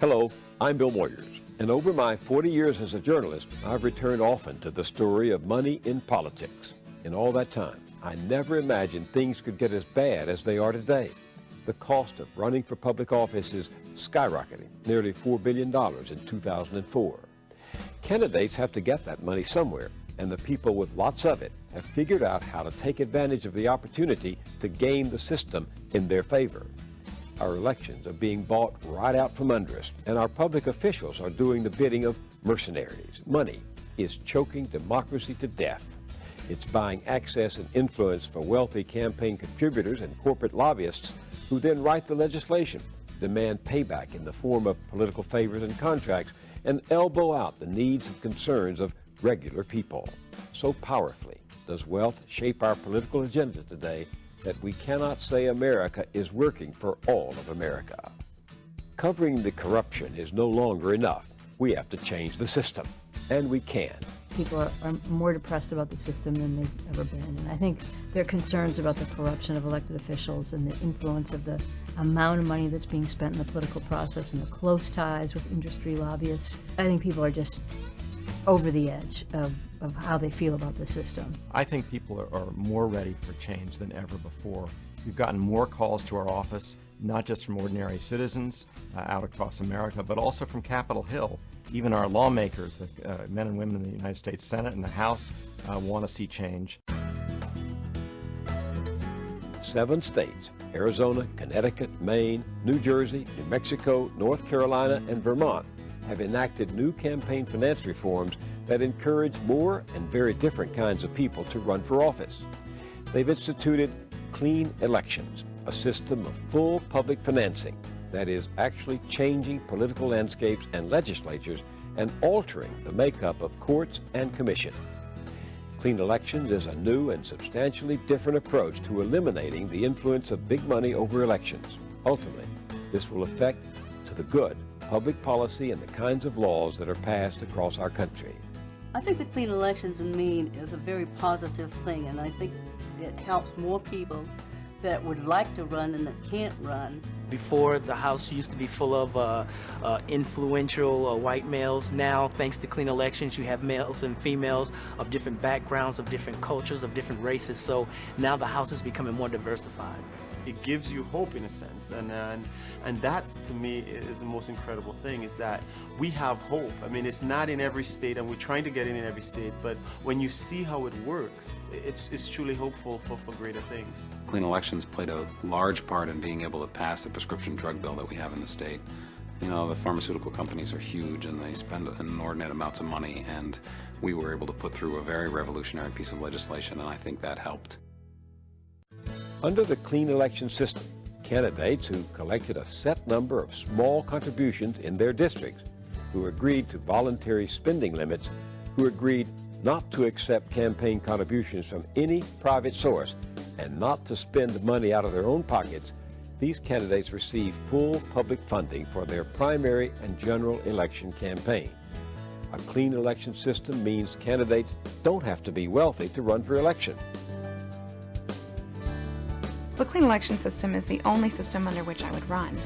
Hello, I'm Bill Moyers, and over my 40 years as a journalist, I've returned often to the story of money in politics. In all that time, I never imagined things could get as bad as they are today. The cost of running for public office is skyrocketing, nearly $4 billion in 2004. Candidates have to get that money somewhere, and the people with lots of it have figured out how to take advantage of the opportunity to game the system in their favor. Our elections are being bought right out from under us, and our public officials are doing the bidding of mercenaries. Money is choking democracy to death. It's buying access and influence for wealthy campaign contributors and corporate lobbyists who then write the legislation, demand payback in the form of political favors and contracts, and elbow out the needs and concerns of regular people. So powerfully does wealth shape our political agenda today that we cannot say America is working for all of America. Covering the corruption is no longer enough. We have to change the system, and we can. People are more depressed about the system than they've ever been, and I think their concerns about the corruption of elected officials and the influence of the amount of money that's being spent in the political process and the close ties with industry lobbyists. I think people are just over the edge of how they feel about the system. I think people are more ready for change than ever before. We've gotten more calls to our office, not just from ordinary citizens out across America, but also from Capitol Hill. Even our lawmakers, the men and women in the United States Senate and the House, want to see change. 7 states, Arizona, Connecticut, Maine, New Jersey, New Mexico, North Carolina, and Vermont, have enacted new campaign finance reforms that encourage more and very different kinds of people to run for office. They've instituted clean elections, a system of full public financing that is actually changing political landscapes and legislatures and altering the makeup of courts and commission. Clean elections is a new and substantially different approach to eliminating the influence of big money over elections. Ultimately, this will affect to the good public policy and the kinds of laws that are passed across our country. I think the clean elections in Maine is a very positive thing, and I think it helps more people that would like to run and that can't run. Before, the House used to be full of influential white males. Now, thanks to clean elections, you have males and females of different backgrounds, of different cultures, of different races. So now the House is becoming more diversified. It gives you hope in a sense, and that's, to me, is the most incredible thing, is that we have hope. I mean, it's not in every state, and we're trying to get it in every state, but when you see how it works, it's truly hopeful for greater things. Clean elections played a large part in being able to pass the prescription drug bill that we have in the state. You know, the pharmaceutical companies are huge, and they spend inordinate amounts of money, and we were able to put through a very revolutionary piece of legislation, and I think that helped. Under the clean election system, candidates who collected a set number of small contributions in their districts, who agreed to voluntary spending limits, who agreed not to accept campaign contributions from any private source, and not to spend money out of their own pockets, these candidates receive full public funding for their primary and general election campaign. A clean election system means candidates don't have to be wealthy to run for election. The clean election system is the only system under which I would run.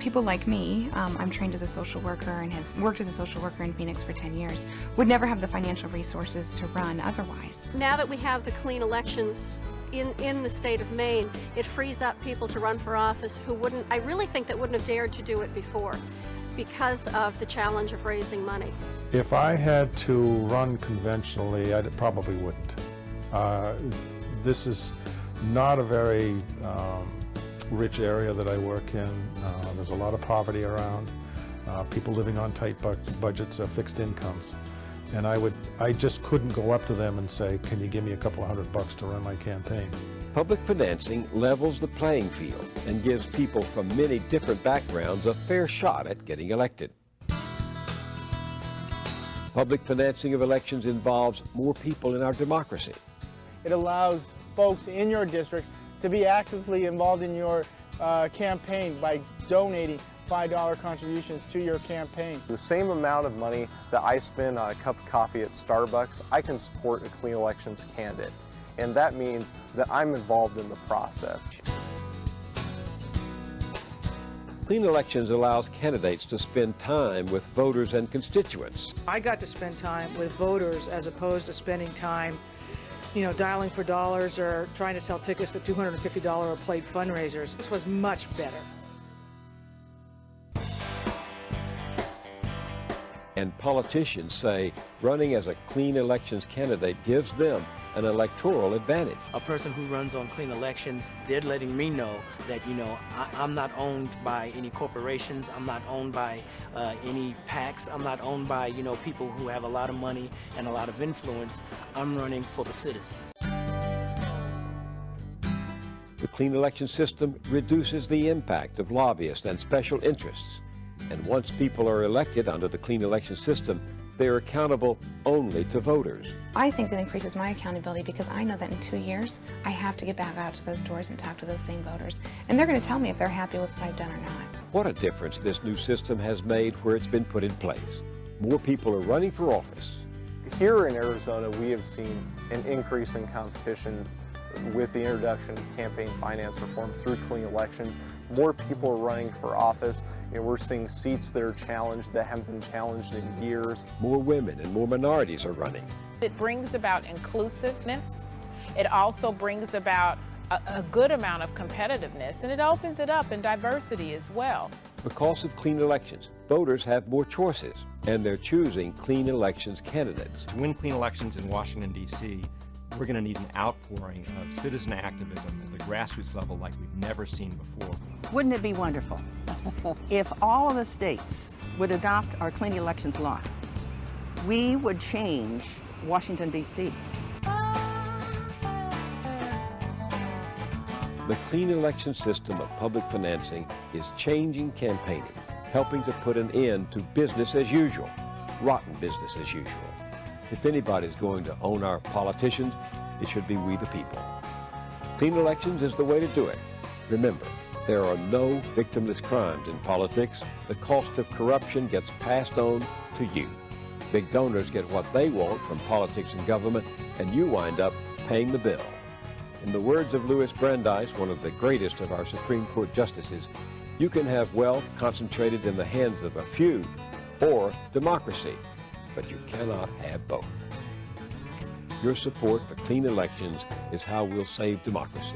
People like me, I'm trained as a social worker and have worked as a social worker in Phoenix for 10 years, would never have the financial resources to run otherwise. Now that we have the clean elections in the state of Maine, it frees up people to run for office who wouldn't, I really think, that wouldn't have dared to do it before because of the challenge of raising money. If I had to run conventionally, I probably wouldn't. This is not a very rich area that I work in. There's a lot of poverty around, people living on tight budgets of fixed incomes. And I just couldn't go up to them and say, can you give me a couple of $100 to run my campaign? Public financing levels the playing field and gives people from many different backgrounds a fair shot at getting elected. Public financing of elections involves more people in our democracy. It allows folks in your district to be actively involved in your campaign by donating $5 contributions to your campaign. The same amount of money that I spend on a cup of coffee at Starbucks, I can support a clean elections candidate. And that means that I'm involved in the process. Clean Elections allows candidates to spend time with voters and constituents. I got to spend time with voters as opposed to spending time, dialing for dollars or trying to sell tickets to $250 a plate fundraisers. This was much better. And politicians say running as a Clean Elections candidate gives them an electoral advantage. A person who runs on Clean Elections, they're letting me know that, I'm not owned by any corporations, I'm not owned by any PACs, I'm not owned by, people who have a lot of money and a lot of influence. I'm running for the citizens. The Clean Election system reduces the impact of lobbyists and special interests. And once people are elected under the Clean Election system, they are accountable only to voters. I think that increases my accountability because I know that in 2 years, I have to get back out to those doors and talk to those same voters. And they're going to tell me if they're happy with what I've done or not. What a difference this new system has made where it's been put in place. More people are running for office. Here in Arizona, we have seen an increase in competition with the introduction of campaign finance reform through Clean Elections. More people are running for office. We're seeing seats that are challenged that haven't been challenged in years. More women and more minorities are running. It brings about inclusiveness. It also brings about a good amount of competitiveness, and it opens it up in diversity as well. Because of Clean Elections, voters have more choices, and they're choosing Clean Elections candidates. To win Clean Elections in Washington, D.C., we're going to need an outpouring of citizen activism at the grassroots level like we've never seen before. Wouldn't it be wonderful if all of the states would adopt our Clean Elections law? We would change Washington, D.C. The Clean Election system of public financing is changing campaigning, helping to put an end to business as usual, rotten business as usual. If anybody's going to own our politicians, it should be we the people. Clean Elections is the way to do it. Remember, there are no victimless crimes in politics. The cost of corruption gets passed on to you. Big donors get what they want from politics and government, and you wind up paying the bill. In the words of Louis Brandeis, one of the greatest of our Supreme Court justices, you can have wealth concentrated in the hands of a few or democracy, but you cannot have both. Your support for Clean Elections is how we'll save democracy.